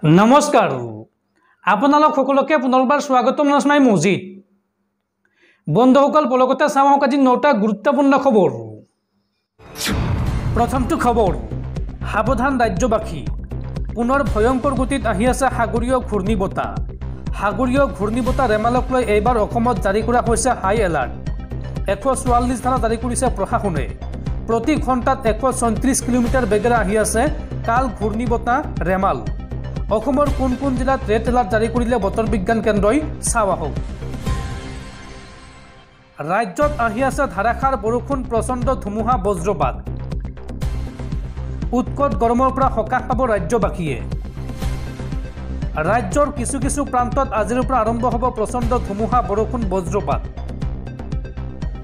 নমস্কাৰ আপোনালোক সকলোকে পুনৰবাৰ স্বাগতম জনাই মজিদ বন্ধুসকল পলকতে চাওক আজি 9টা গুৰুত্বপূৰ্ণ খবৰ। প্ৰথমটো খবৰ, সাৱধান ৰাজ্যবাসী, পুনৰ ভয়ংকৰ গতিত আহি আছে সাগৰীয় ঘূৰ্ণীবতাহ। সাগৰীয় ঘূৰ্ণীবতাহ ৰেমালক লৈ এইবাৰ অসমত জাৰি কৰা হৈছে হাই এলাৰ্ট। 144 ধাৰা জাৰি কৰিছে প্ৰশাসনে। প্ৰতি ঘণ্টাত 134 কিলোমিটাৰ বেগেৰে আহি আছে কাল ঘূৰ্ণীবতাহ ৰেমাল। অসমৰ কোন কোন জিলাত ৰেড এলাৰ্ট জাৰি কৰিলে বতৰ বিজ্ঞান কেন্দ্ৰই চাওঁ আহক। ৰাজ্যত আহি আছে ধাৰাসাৰ বৰষুণ, প্ৰচণ্ড ধুমুহা, বজ্ৰপাত। উৎকট গৰমৰ পৰা সকাহ পাব ৰাজ্যবাসীয়ে। ৰাজ্যৰ কিছু কিছু প্ৰান্তত আজিৰ পৰা আৰম্ভ হ'ব প্ৰচণ্ড ধুমুহা, বৰষুণ, বজ্ৰপাত।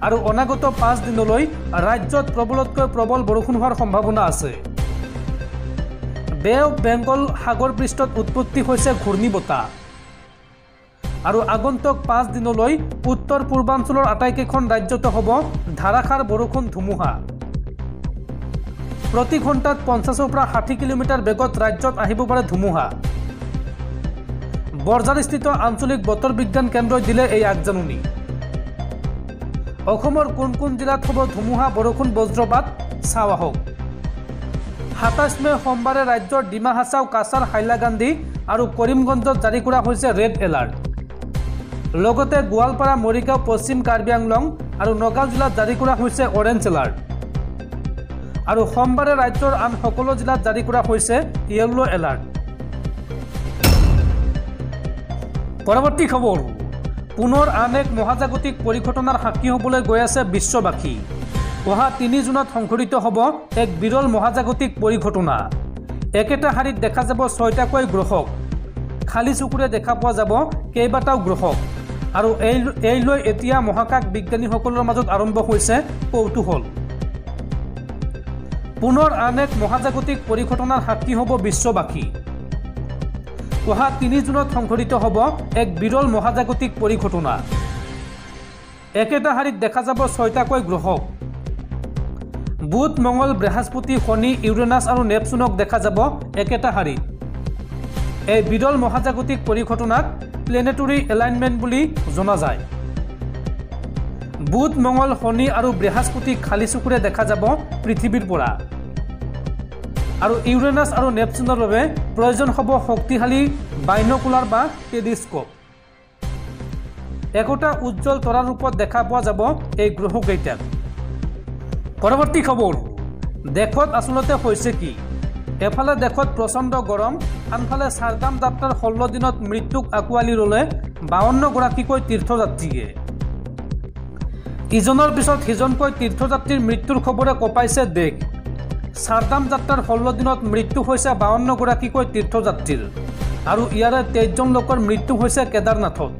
আৰু অনাগত 5 দিনলৈ ৰাজ্যত প্ৰবলতকৈ প্ৰবল বৰষুণ হোৱাৰ সম্ভাৱনা আছে। বে অফ বেংগল সাগৰ পৃষ্ঠত উৎপত্তি হৈছে ঘূৰ্ণীবতাহ। আৰু আগন্তুক 5 দিনলৈ উত্তৰ পূৰ্বাঞ্চলৰ আটাইকেইখন ৰাজ্যতে হ'ব ধাৰাসাৰ বৰষুণ, ধুমুহা। প্ৰতি ঘণ্টাত 50ৰ পৰা 60 কিলোমিটাৰ বেগত ৰাজ্যত আহিব পাৰে ধুমুহা। বৰঝাৰস্থিত আঞ্চলিক বতৰ বিজ্ঞান কেন্দ্ৰই দিলে এই আগজাননী। অসমৰ কোন কোন জিলাত হ'ব ধুমুহা, বৰষুণ, বজ্ৰপাত চাওঁ আহক। 27 মে সোমবাৰে ৰাজ্যৰ ডিমা হাছাও, কাছাৰ, হাইলাকান্দি আৰু কৰিমগঞ্জত জাৰি কৰা হৈছে ৰেড এলাৰ্ট। লগতে গোৱালপাৰা, মৰিগাঁও, পশ্চিম কাৰ্বি আংলং আৰু নগাঁও জিলাত জাৰি কৰা হৈছে অৰেঞ্জ এলাৰ্ট। আৰু সোমবাৰে ৰাজ্যৰ আন সকলো জিলাত জাৰি কৰা হৈছে য়েল্লো এলাৰ্ট। পৰৱৰ্তী খবৰ, পুনৰ আন এক মহাজাগতিক পৰিঘটনাৰ সাক্ষী হ'বলৈ গৈ আছে বিশ্ববাসী। অহা 3 জুনত সংঘটিত হ'ব এক বিৰল মহাজাগতিক পৰিঘটনা। একেটা শাৰীত দেখা যাব 6টাকৈ গ্ৰহক। খালী চকুৰে দেখা পোৱা যাব কেইবাটাও গ্ৰহক। আৰু এই লৈ এতিয়া মহাকাশ বিজ্ঞানীসকলৰ মাজত আৰম্ভ হৈছে কৌতূহল। পুনৰ আন এক মহাজাগতিক পৰিঘটনাৰ সাক্ষী হ'ব বিশ্ববাসী। অহা 3 জুনত সংঘটিত হ'ব এক বিৰল মহাজাগতিক পৰিঘটনা। একেটা শাৰীত দেখা যাব 6টাকৈ গ্ৰহক। বুধ, মঙ্গল, বৃহস্পতি, শনি, ইউৰেনাছ আৰু নেপচুনক দেখা যাব একেটা শাৰীত। এই বিৰল মহাজাগতিক পৰিঘটনাক প্লেনেটৰী এলাইনমেণ্ট বুলি জনা যায়। বুধ, মঙ্গল, শনি আৰু বৃহস্পতিক খালী চকুৰে দেখা যাব পৃথিৱীৰ পৰা। আৰু ইউৰেনাছ আৰু নেপচুনৰ বাবে প্ৰয়োজন হ'ব শক্তিশালী বাইনকুলাৰ বা টেলিস্কোপ। একোটা উজ্জ্বল তৰাৰ ৰূপত দেখা পোৱা যাব এই গ্ৰহকেইটাক। পৰৱৰ্তী খবৰ, দেশত আচলতে হৈছে কি? এফালে দেশত প্ৰচণ্ড গৰম, আনফালে চাৰধাম যাত্ৰাৰ 16 দিনত মৃত্যুক আঁকোৱালি ল'লে 52গৰাকীকৈ তীৰ্থযাত্ৰীয়ে। ইজনৰ পিছত সিজনকৈ তীৰ্থযাত্ৰীৰ মৃত্যুৰ খবৰে কঁপাইছে দেশ। চাৰধাম যাত্ৰাৰ 16 দিনত মৃত্যু হৈছে 52গৰাকীকৈ তীৰ্থযাত্ৰীৰ। আৰু ইয়াৰে 23জন লোকৰ মৃত্যু হৈছে কেদাৰনাথত।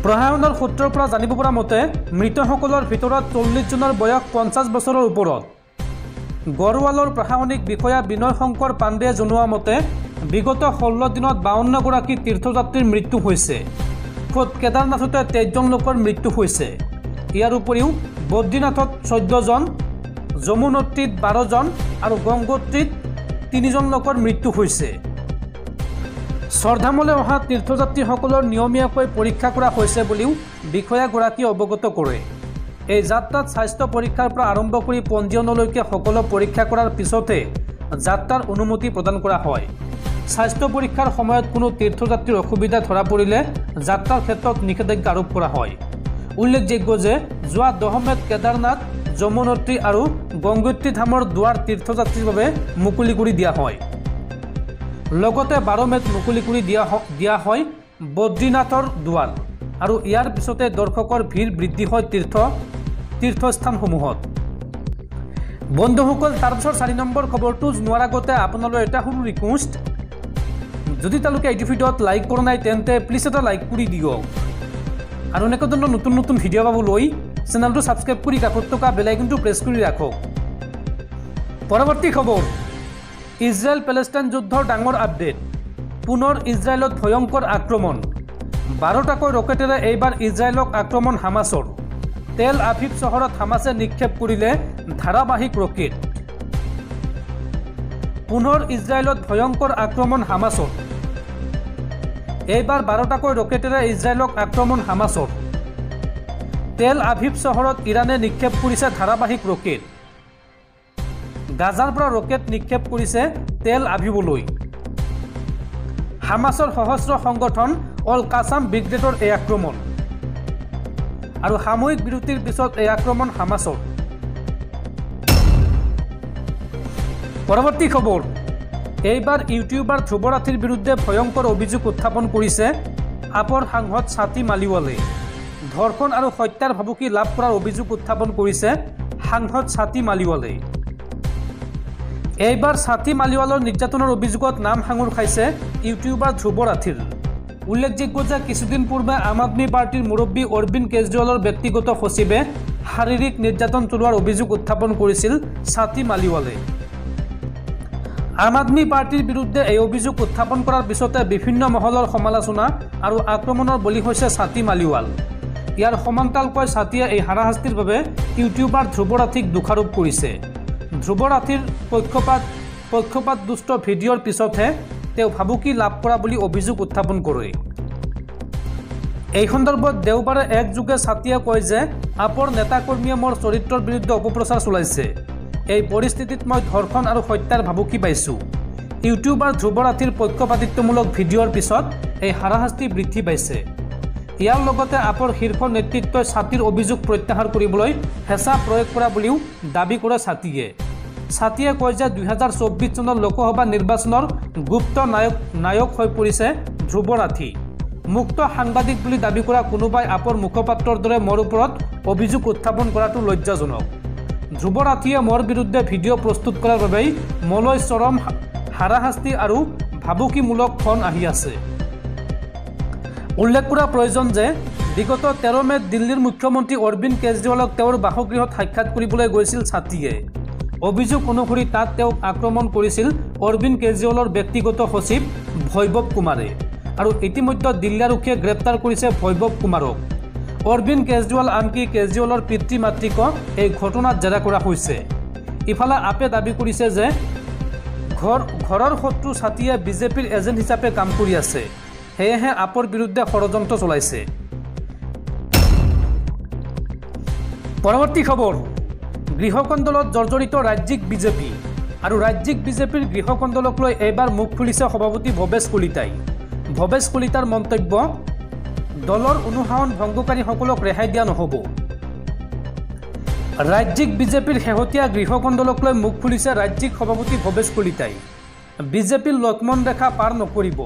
প্ৰশাসনৰ সূত্ৰৰ পৰা জানিব পৰা মতে মৃতসকলৰ ভিতৰত 40 জনৰ বয়স 50 বছৰৰ ওপৰত। গড়ৱালৰ প্ৰশাসনিক বিষয়া বিনয় শংকৰ পাণ্ডেয়ে জনোৱা মতে বিগত 16 দিনত 52গৰাকী তীৰ্থযাত্ৰীৰ মৃত্যু হৈছে। খোদ কেদাৰনাথতে 23জন লোকৰ মৃত্যু হৈছে। ইয়াৰ উপৰিও বদ্ৰীনাথত 14জন, যমুনোত্ৰীত 12জন আৰু গংগোত্ৰীত 3জন লোকৰ মৃত্যু হৈছে। চাৰধামলৈ অহা তীৰ্থযাত্ৰীসকলৰ নিয়মীয়াকৈ পৰীক্ষা কৰা হৈছে বুলিও বিষয়াগৰাকীয়ে অৱগত কৰে। এই যাত্ৰাত স্বাস্থ্য পৰীক্ষাৰ পৰা আৰম্ভ কৰি পঞ্জীয়নলৈকে সকলো পৰীক্ষা কৰাৰ পিছতহে যাত্ৰাৰ অনুমতি প্ৰদান কৰা হয়। স্বাস্থ্য পৰীক্ষাৰ সময়ত কোনো তীৰ্থযাত্ৰীৰ অসুবিধা ধৰা পৰিলে যাত্ৰাৰ ক্ষেত্ৰত নিষেধাজ্ঞা আৰোপ কৰা হয়। উল্লেখযোগ্য যে যোৱা 10 মেত কেদাৰনাথ, যমুনোত্ৰী আৰু গংগোত্ৰী ধামৰ দুৱাৰ তীৰ্থযাত্ৰীৰ বাবে মুকলি কৰি দিয়া হয়। লগতে 12 মেত মুকলি কৰি দিয়া হয় বদ্ৰীনাথৰ দুৱাৰ। আৰু ইয়াৰ পিছতে দৰ্শকৰ ভিৰ বৃদ্ধি হয় তীৰ্থস্থানসমূহত। বন্ধুসকল, তাৰপিছত 4 নম্বৰ খবৰটো জনোৱাৰ আগতে আপোনালৈ এটা সৰু ৰিকুৱেষ্ট, যদি তেওঁলোকে এইটো ভিডিঅ'ত লাইক কৰা নাই তেন্তে প্লিজ এটা লাইক কৰি দিয়ক। আৰু এনেকুৱা ধৰণৰ নতুন নতুন ভিডিঅ' পাবলৈ চেনেলটো ছাবস্ক্ৰাইব কৰি কাষত থকা বেল আইকনটো প্ৰেছ কৰি ৰাখক। পৰৱৰ্তী খবৰ, ইজৰাইল পেলেষ্টাইন যুদ্ধৰ ডাঙৰ আপডেট। পুনৰ ইজৰাইলত ভয়ংকৰ আক্ৰমণ। 12টাকৈ ৰকেটেৰে এইবাৰ ইজৰাইলক আক্ৰমণ হামাছৰ। তেল আভিভ চহৰত হামাছে নিক্ষেপ কৰিলে ধাৰাবাহিক ৰকেট। পুনৰ ইজৰাইলত ভয়ংকৰ আক্ৰমণ হামাছৰ। এইবাৰ 12টাকৈ ৰকেটেৰে ইজৰাইলক আক্ৰমণ হামাছৰ। তেল আভিভ চহৰত ইৰাণে নিক্ষেপ কৰিছে ধাৰাবাহিক ৰকেট। গাজাৰ পৰা ৰকেট নিক্ষেপ কৰিছে তেল আভিভলৈ। হামাছৰ সহস্ৰ সংগঠন অল কাছাম ব্ৰিগেডৰ এই আক্ৰমণ। আৰু সাময়িক বিৰতিৰ পিছত এই আক্ৰমণ হামাছৰ। পৰৱৰ্তী খবৰ, এইবাৰ ইউটিউবাৰ ধ্ৰুৱ ৰাঠিৰ বিৰুদ্ধে ভয়ংকৰ অভিযোগ উত্থাপন কৰিছে আপৰ সাংসদ ছাতি মালিৱালে। ধৰ্ষণ আৰু হত্যাৰ ভাবুকি লাভ কৰাৰ অভিযোগ উত্থাপন কৰিছে সাংসদ ছাতি মালিৱালে। এইবাৰ ছাতি মালিৱালৰ নিৰ্যাতনৰ অভিযোগত নাম সাঙুৰ খাইছে ইউটিউবাৰ ধ্ৰুৱ ৰাঠিৰ। উল্লেখযোগ্য যে কিছুদিন পূৰ্বে আম আদমি পাৰ্টিৰ মুৰব্বী অৰবিন্দ কেজৰিৱালৰ ব্যক্তিগত সচিবে শাৰীৰিক নিৰ্যাতন চলোৱাৰ অভিযোগ উত্থাপন কৰিছিল ছাতি মালিৱালে। আম আদমি পাৰ্টিৰ বিৰুদ্ধে এই অভিযোগ উত্থাপন কৰাৰ পিছতে বিভিন্ন মহলৰ সমালোচনা আৰু আক্ৰমণৰ বলি হৈছে ছাতি মালিৱাল। ইয়াৰ সমান্তৰালকৈ ছাতিয়ে এই হাৰাশাস্তিৰ বাবে ইউটিউবাৰ ধ্ৰুৱ ৰাঠিক দোষাৰোপ কৰিছে। ধ্ৰুৱ ৰাঠিৰ পক্ষপাত দুষ্ট ভিডিঅ'ৰ পিছতহে তেওঁ ভাবুকি লাভ কৰা বুলি অভিযোগ উত্থাপন কৰে। এই সন্দৰ্ভত দেওবাৰে একযোগে ছাতিয়ে কয় যে আপৰ নেতাকৰ্মীয়ে মোৰ চৰিত্ৰৰ বিৰুদ্ধে অপপ্ৰচাৰ চলাইছে। এই পৰিস্থিতিত মই ধৰ্ষণ আৰু হত্যাৰ ভাবুকি পাইছোঁ। ইউটিউবাৰ ধ্ৰুৱ ৰাঠিৰ পক্ষপাতিত্বমূলক ভিডিঅ'ৰ পিছত এই হাৰাশাস্তি বৃদ্ধি পাইছে। ইয়াৰ লগতে আপৰ শীৰ্ষ নেতৃত্বই ছাতিৰ অভিযোগ প্ৰত্যাহাৰ কৰিবলৈ হেঁচা প্ৰয়োগ কৰা বুলিও দাবী কৰে ছাতিয়ে। ছাতিয়ে কয় যে 2024 চনৰ লোকসভা নিৰ্বাচনৰ গুপ্ত নায়ক হৈ পৰিছে ধ্ৰুৱ ৰাঠি। মুক্ত সাংবাদিক বুলি দাবী কৰা কোনোবাই আপৰ মুখপাত্ৰৰ দৰে মোৰ ওপৰত অভিযোগ উত্থাপন কৰাটো লজ্জাজনক। ধ্ৰুৱ ৰাঠিয়ে মোৰ বিৰুদ্ধে ভিডিঅ' প্ৰস্তুত কৰাৰ বাবেই মোলৈ চৰম হাৰাশাস্তি আৰু ভাবুকিমূলক ফোন আহি আছে। উল্লেখ কৰা প্ৰয়োজন যে বিগত 13 মে'ত দিল্লীৰ মুখ্যমন্ত্ৰী অৰবিন্দ কেজৰিৱালক তেওঁৰ বাসগৃহত সাক্ষাৎ কৰিবলৈ গৈছিল ছাতিয়ে। অভিযোগ অনুসৰি তাত তেওঁক আক্ৰমণ কৰিছিল অৰবিন্দ কেজৰিৱালৰ ব্যক্তিগত সচিব বৈভৱ কুমাৰে। আৰু ইতিমধ্যে দিল্লী আৰক্ষীয়ে গ্ৰেপ্তাৰ কৰিছে বৈভৱ কুমাৰক। অৰবিন্দ কেজৰিৱাল আনকি কেজৰিৱালৰ পিতৃ মাতৃকো এই ঘটনাত জেৰা কৰা হৈছে। ইফালে আপে দাবী কৰিছে যে ঘৰৰ শত্ৰু ছাতিয়ে বিজেপিৰ এজেণ্ট হিচাপে কাম কৰি আছে, সেয়েহে আপৰ বিৰুদ্ধে ষড়যন্ত্ৰ চলাইছে। পৰৱৰ্তী খবৰ, গৃহকন্দলত জৰ্জৰিত ৰাজ্যিক বিজেপি। আৰু ৰাজ্যিক বিজেপিৰ গৃহকন্দলক লৈ এইবাৰ মুখ খুলিছে সভাপতি ভৱেশ কলিতাই। ভৱেশ কলিতাৰ মন্তব্য, দলৰ অনুশাসন ভংগকাৰীসকলক ৰেহাই দিয়া নহ'ব। ৰাজ্যিক বিজেপিৰ শেহতীয়া গৃহকন্দলক লৈ মুখ খুলিছে ৰাজ্যিক সভাপতি ভৱেশ কলিতাই। বিজেপিৰ লক্ষ্মণ ৰেখা পাৰ নকৰিব।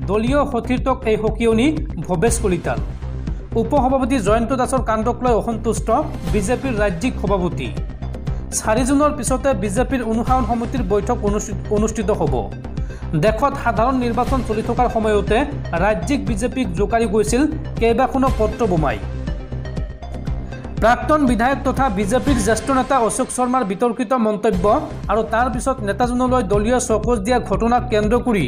দলীয় সতীৰ্থক এই সকিয়নি ভৱেশ কলিতাৰ। উপসভাপতি জয়ন্ত দাসৰ কাণ্ডক লৈ অসন্তুষ্ট বিজেপিৰ ৰাজ্যিক সভাপতি। 4 জুনৰ পিছতে বিজেপিৰ অনুশাসন সমিতিৰ বৈঠক অনুষ্ঠিত হ'ব। দেশত সাধাৰণ নিৰ্বাচন চলি থকাৰ সময়তে ৰাজ্যিক বিজেপিক জোকাৰি গৈছিল কেইবাখনো পত্ৰ বোমাই। প্ৰাক্তন বিধায়ক তথা বিজেপিৰ জ্যেষ্ঠ নেতা অশোক শৰ্মাৰ বিতৰ্কিত মন্তব্য আৰু তাৰ পিছত নেতাজনলৈ দলীয় চকজ দিয়া ঘটনাক কেন্দ্ৰ কৰি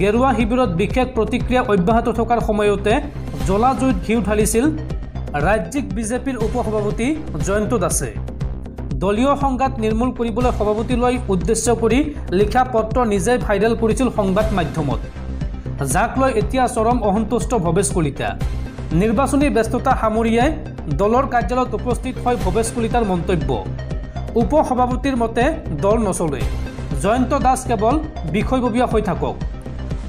গেৰুৱা শিবিৰত বিশেষ প্ৰতিক্ৰিয়া অব্যাহত থকাৰ সময়তে জ্বলা জুইত ঘিউ ঢালিছিল ৰাজ্যিক বিজেপিৰ উপসভাপতি জয়ন্ত দাসে। দলীয় সংঘাত নিৰ্মূল কৰিবলৈ সভাপতিলৈ উদ্দেশ্য কৰি লিখা পত্ৰ নিজেই ভাইৰেল কৰিছিল সংবাদ মাধ্যমত, যাক লৈ এতিয়া চৰম অসন্তুষ্ট ভৱেশ কলিতা। নিৰ্বাচনী ব্যস্ততা সামৰিয়াই দলৰ কাৰ্যালয়ত উপস্থিত হৈ ভৱেশ কলিতাৰ মন্তব্য, উপসভাপতিৰ মতে দল নচলে, জয়ন্ত দাস কেৱল বিষয়ববীয়া হৈ থাকক।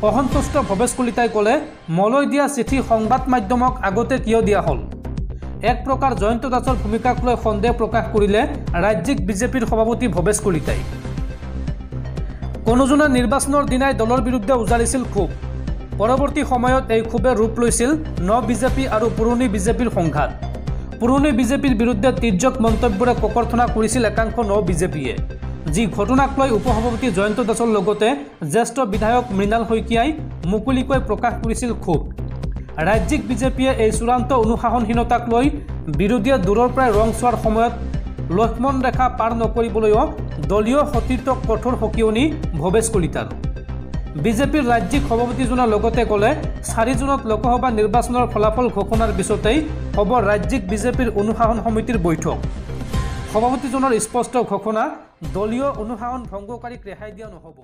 অসন্তুষ্ট ভৱেশ কলিতাই ক'লে, মলৈ দিয়া চিঠি সংবাদ মাধ্যমক আগতে কিয় দিয়া হ'ল? এক প্ৰকাৰ জয়ন্ত দাসৰ ভূমিকাক লৈ সন্দেহ প্ৰকাশ কৰিলে ৰাজ্যিক বিজেপিৰ সভাপতি ভৱেশ কলিতাই। কোনোজনে নিৰ্বাচনৰ দিনাই দলৰ বিৰুদ্ধে উজাৰিছিল ক্ষোভ। পৰৱৰ্তী সময়ত এই ক্ষোভে ৰূপ লৈছিল ন বিজেপি আৰু পুৰণি বিজেপিৰ সংঘাত। পুৰণি বিজেপিৰ বিৰুদ্ধে তিৰ্যক মন্তব্যৰে ককৰ্থনা কৰিছিল একাংশ ন বিজেপিয়ে, যি ঘটনাক লৈ উপসভাপতি জয়ন্ত দাসৰ লগতে জ্যেষ্ঠ বিধায়ক মৃণাল শইকীয়াই মুকলিকৈ প্ৰকাশ কৰিছিল ক্ষোভ। ৰাজ্যিক বিজেপিয়ে এই চূড়ান্ত অনুশাসনহীনতাক লৈ বিৰোধীয়ে দূৰৰ পৰাই ৰং চোৱাৰ সময়ত লক্ষ্মণ ৰেখা পাৰ নকৰিবলৈও দলীয় সতীৰ্থক কঠোৰ সকিয়নি ভৱেশ কলিতাৰ। বিজেপিৰ ৰাজ্যিক সভাপতিজনে লগতে ক'লে, 4 জুনত লোকসভা নিৰ্বাচনৰ ফলাফল ঘোষণাৰ পিছতেই হ'ব ৰাজ্যিক বিজেপিৰ অনুশাসন সমিতিৰ বৈঠক। সভাপতিজনৰ স্পষ্ট ঘোষণা, দলীয় অনুশাসন ভংগকাৰীক ৰেহাই দিয়া নহ'ব।